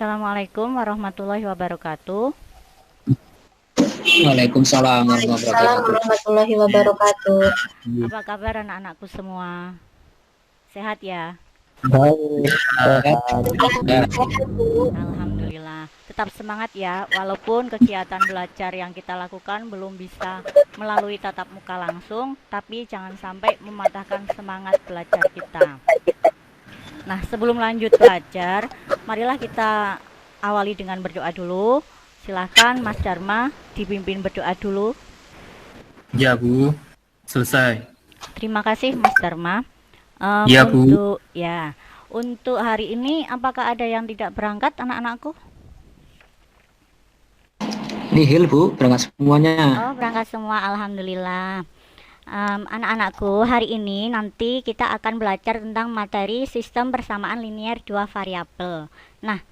Assalamualaikum warahmatullahi wabarakatuh. Waalaikumsalam warahmatullahi Waalaikumsalam wabarakatuh. warahmatullahi wabarakatuh. Apa kabar anak-anakku semua? Sehat ya? Baik, sehat. Ya, Sehat, Bu. Alhamdulillah. Tetap semangat ya, walaupun kegiatan belajar yang kita lakukan belum bisa melalui tatap muka langsung, tapi jangan sampai mematahkan semangat belajar kita. Nah, sebelum lanjut belajar, marilah kita awali dengan berdoa dulu. Silahkan Mas Dharma dipimpin berdoa dulu. Ya, Bu. Selesai. Terima kasih Mas Dharma. Iya, Bu. Untuk hari ini apakah ada yang tidak berangkat anak-anakku? nihil Bu, berangkat semuanya. Oh, berangkat semua, alhamdulillah. Anak-anakku, hari ini nanti kita akan belajar tentang materi sistem persamaan linear dua variabel. Nah,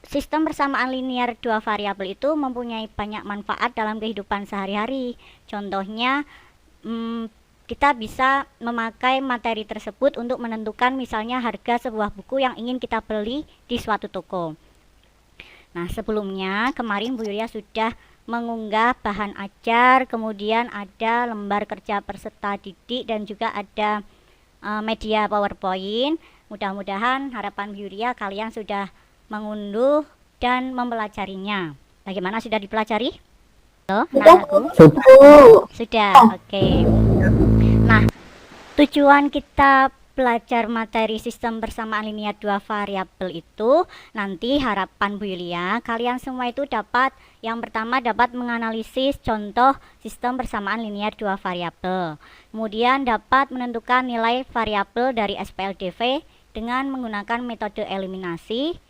sistem persamaan linear dua variabel itu mempunyai banyak manfaat dalam kehidupan sehari-hari. Contohnya, kita bisa memakai materi tersebut untuk menentukan misalnya harga sebuah buku yang ingin kita beli di suatu toko. Nah, sebelumnya kemarin Bu Yulia sudah mengunggah bahan ajar, kemudian ada lembar kerja peserta didik dan juga ada media PowerPoint. Mudah-mudahan harapan Bu Yulia kalian sudah mengunduh dan mempelajarinya. Bagaimana, sudah dipelajari? Anak-anakku? Sudah, oke. Nah, tujuan kita belajar materi sistem persamaan linear dua variabel itu nanti harapan Bu Yulia kalian semua itu dapat, yang pertama dapat menganalisis contoh sistem persamaan linear dua variabel, kemudian dapat menentukan nilai variabel dari SPLDV dengan menggunakan metode eliminasi,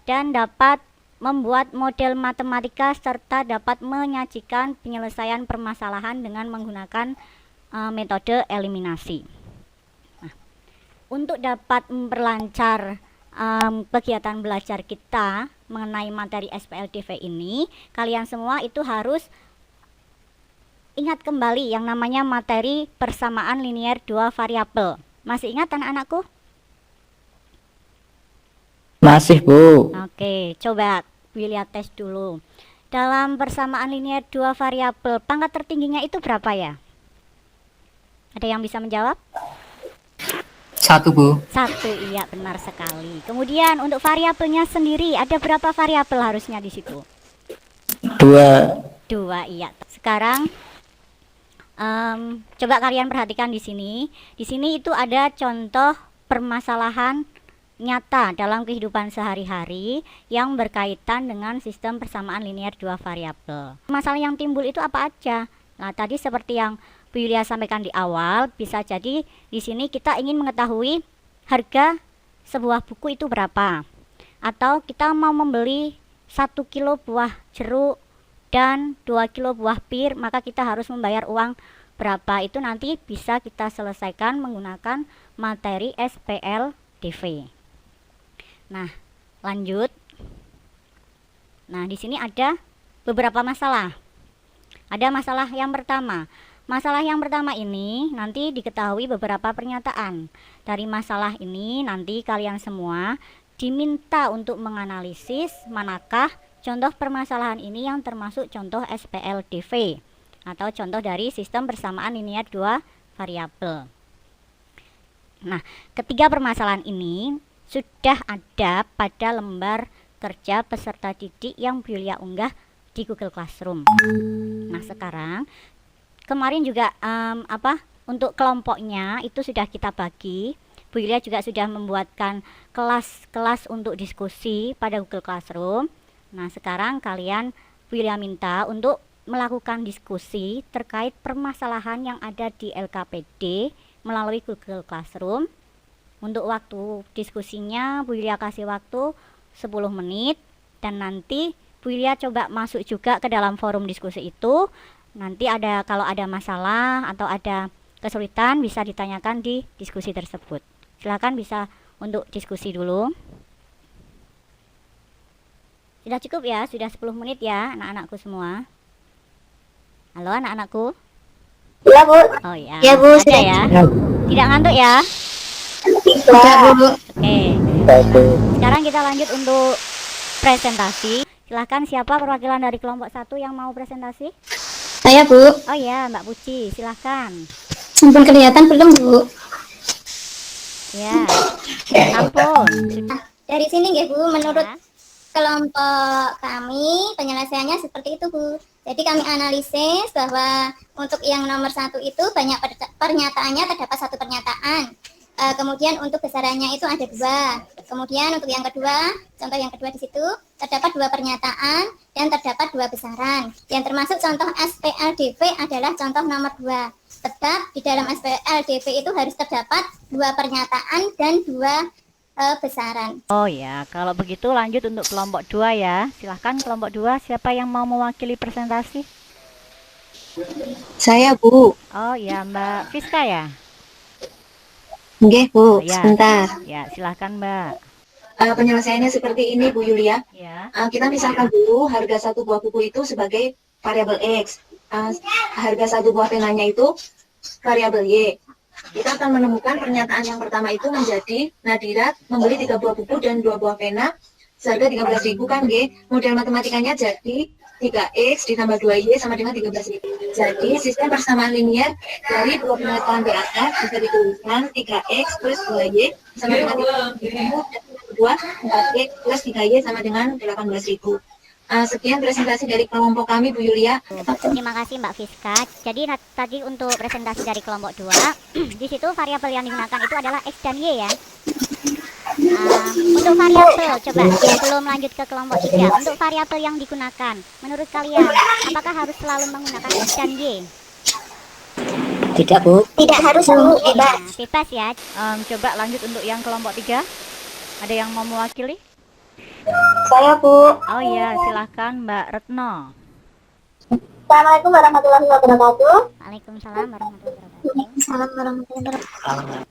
dan dapat membuat model matematika serta dapat menyajikan penyelesaian permasalahan dengan menggunakan metode eliminasi. Untuk dapat memperlancar kegiatan belajar kita mengenai materi SPLDV ini, kalian semua itu harus ingat kembali yang namanya materi persamaan linear dua variabel. Masih ingat anak-anakku? Masih, Bu. Oke, coba lihat tes dulu. Dalam persamaan linear dua variabel, pangkat tertingginya itu berapa ya? Ada yang bisa menjawab? 1, Bu. 1, iya benar sekali. Kemudian untuk variabelnya sendiri ada berapa variabel harusnya di situ? 2. 2, iya. Sekarang coba kalian perhatikan di sini. Di sini itu ada contoh permasalahan nyata dalam kehidupan sehari-hari yang berkaitan dengan sistem persamaan linear dua variabel. Masalah yang timbul itu apa aja? Nah, tadi seperti yang Bu Yulia sampaikan di awal, bisa jadi di sini kita ingin mengetahui harga sebuah buku itu berapa, atau kita mau membeli 1 kilo buah jeruk dan 2 kilo buah pir, maka kita harus membayar uang berapa. Itu nanti bisa kita selesaikan menggunakan materi SPLDV. Nah, lanjut. Nah, di sini ada beberapa masalah. Ada masalah yang pertama. Masalah yang pertama ini nanti diketahui beberapa pernyataan. Dari masalah ini nanti kalian semua diminta untuk menganalisis manakah contoh permasalahan ini yang termasuk contoh SPLDV atau contoh dari sistem persamaan linear dua variabel. Nah, ketiga permasalahan ini sudah ada pada lembar kerja peserta didik yang Bu Yulia unggah di Google Classroom. Nah, sekarang kemarin juga untuk kelompoknya itu sudah kita bagi. Bu Yulia juga sudah membuatkan kelas-kelas untuk diskusi pada Google Classroom. Nah, sekarang kalian Bu Yulia minta untuk melakukan diskusi terkait permasalahan yang ada di LKPD melalui Google Classroom. Untuk waktu diskusinya Bu Yulia kasih waktu 10 menit, dan nanti Bu Yulia coba masuk juga ke dalam forum diskusi itu. Nanti kalau ada masalah atau ada kesulitan bisa ditanyakan di diskusi tersebut. Silakan bisa untuk diskusi dulu. Sudah cukup ya? Sudah 10 menit ya anak-anakku semua? Halo anak-anakku? Ya, Bu. Oh ya, Ya, Bu. ada ya? Tidak ngantuk ya? Sudah, Bu. Oke, Sekarang kita lanjut untuk presentasi. Silahkan siapa perwakilan dari kelompok 1 yang mau presentasi? Saya, Bu. Oh ya, Mbak Puci, silahkan. Ampun, kelihatan belum, Bu? Ya, ampun. Sudah. Dari sini nggih, Bu, menurut Ya. kelompok kami penyelesaiannya seperti itu, Bu. Jadi kami analisis bahwa untuk yang nomor 1 itu banyak pernyataannya, terdapat 1 pernyataan. Kemudian untuk besarannya itu ada 2. Kemudian untuk yang kedua, contoh yang kedua di situ terdapat 2 pernyataan dan terdapat 2 besaran. Yang termasuk contoh SPLDV adalah contoh nomor 2. Tetap di dalam SPLDV itu harus terdapat 2 pernyataan dan 2 besaran. Oh ya, kalau begitu lanjut untuk kelompok 2 ya. Silahkan kelompok 2, siapa yang mau mewakili presentasi? Saya, Bu. Oh ya, Mbak Fiska ya? Nggih, Bu. Ya. Sebentar. Ya, silahkan Mbak. Penyelesaiannya seperti ini, Bu Yulia. Ya. Kita misalkan dulu harga 1 buah buku itu sebagai variabel X. Harga 1 buah penanya itu variabel Y. Kita akan menemukan pernyataan yang pertama itu menjadi Nadirat membeli 3 buah buku dan 2 buah pena seharga 13.000 kan, G. Model matematikanya jadi 3X ditambah 2Y sama dengan 13.000. Jadi sistem persamaan linier dari 2 pernyataan di atas bisa dituliskan 3X plus 2Y sama dengan 13.000 dan kedua 4X plus 3Y sama dengan 18.000. Sekian presentasi dari kelompok kami, Bu Yulia. Terima kasih Mbak Fiska. Jadi tadi untuk presentasi dari kelompok 2, di situ variabel yang digunakan itu adalah X dan Y ya. Untuk variabel, coba sebelum lanjut ke kelompok 3, untuk variabel yang digunakan, menurut kalian, apakah harus selalu menggunakan X dan Y? Tidak, Bu. Tidak harus, Bu. Nah, bebas ya. Coba lanjut untuk yang kelompok 3. Ada yang mau mewakili? Saya, Bu. Oh iya, silahkan Mbak Retno. Assalamualaikum warahmatullahi wabarakatuh. Waalaikumsalam warahmatullahi wabarakatuh. Assalamualaikum warahmatullahi wabarakatuh.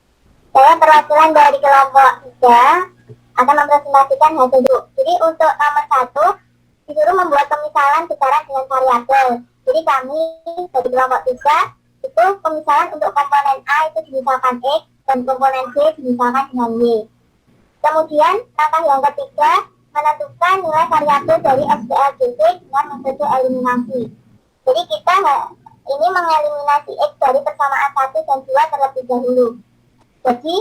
Saya perwakilan dari kelompok 3 akan mempresentasikan hasil dulu. Jadi untuk nomor 1 disuruh membuat pemisalan besaran dengan variabel. Jadi kami dari kelompok 3 itu pemisalan untuk komponen A itu dimisalkan X dan komponen B dimisalkan dengan Y. Kemudian langkah yang ketiga menentukan nilai variabel dari SPLDV dengan metode eliminasi. Jadi kita ini mengeliminasi X dari persamaan 1 dan 2 terlebih dahulu. Jadi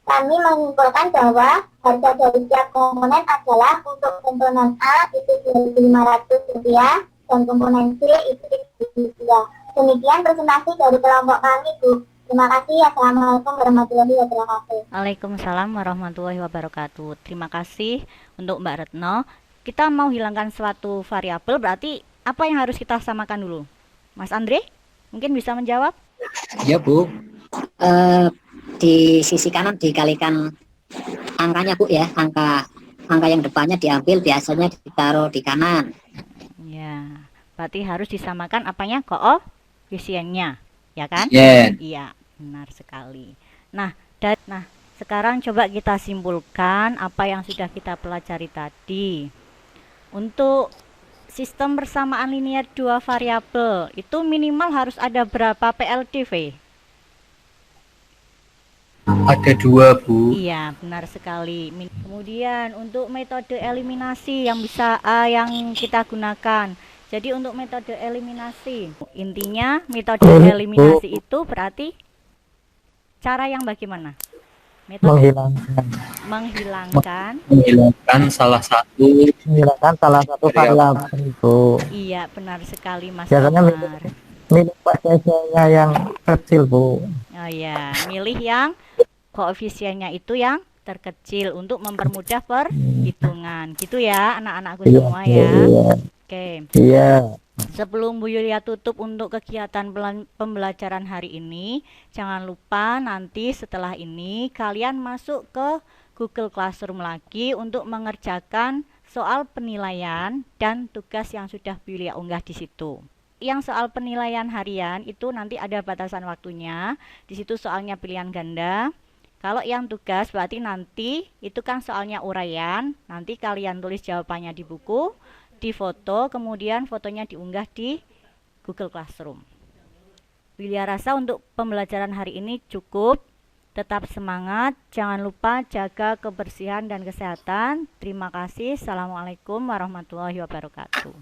kami menyimpulkan bahwa harga dari tiap komponen adalah untuk komponen A itu Rp2.500 dan komponen B itu Rp1.000. Demikian presentasi dari kelompok kami, Bu. Terima kasih. Assalamualaikum warahmatullahi wabarakatuh. Waalaikumsalam warahmatullahi wabarakatuh. Terima kasih untuk Mbak Retno. Kita mau hilangkan suatu variabel, berarti apa yang harus kita samakan dulu? Mas Andre, mungkin bisa menjawab? Ya, Bu. Di sisi kanan dikalikan angkanya, Bu ya. Angka yang depannya diambil, biasanya ditaruh di kanan. Ya, berarti harus disamakan apanya? Koefisiennya, ya kan? Ya. Iya, benar sekali. Nah, sekarang coba kita simpulkan apa yang sudah kita pelajari tadi. Untuk sistem persamaan linier 2 variabel itu minimal harus ada berapa PLDV? Ada 2, Bu. Iya, benar sekali. Kemudian untuk metode eliminasi yang kita gunakan. Jadi untuk metode eliminasi, intinya metode eliminasi itu berarti cara yang bagaimana? Metode menghilangkan salah satu variabel, Bu. Iya, benar sekali Mas Biasanya Omar. milih koefisiennya yang kecil, Bu. Oh ya, milih yang koefisiennya itu yang terkecil untuk mempermudah perhitungan. Gitu ya, anak-anakku semua ya. Oke. Iya. Sebelum Bu Yulia tutup untuk kegiatan pembelajaran hari ini, jangan lupa nanti setelah ini kalian masuk ke Google Classroom lagi untuk mengerjakan soal penilaian dan tugas yang sudah Bu Yulia unggah di situ. Yang soal penilaian harian itu nanti ada batasan waktunya. Di situ soalnya pilihan ganda. Kalau yang tugas berarti nanti itu kan soalnya uraian. Nanti kalian tulis jawabannya di buku, di foto, kemudian fotonya diunggah di Google Classroom. Yulia rasa untuk pembelajaran hari ini cukup. Tetap semangat, jangan lupa jaga kebersihan dan kesehatan. Terima kasih. Assalamualaikum warahmatullahi wabarakatuh.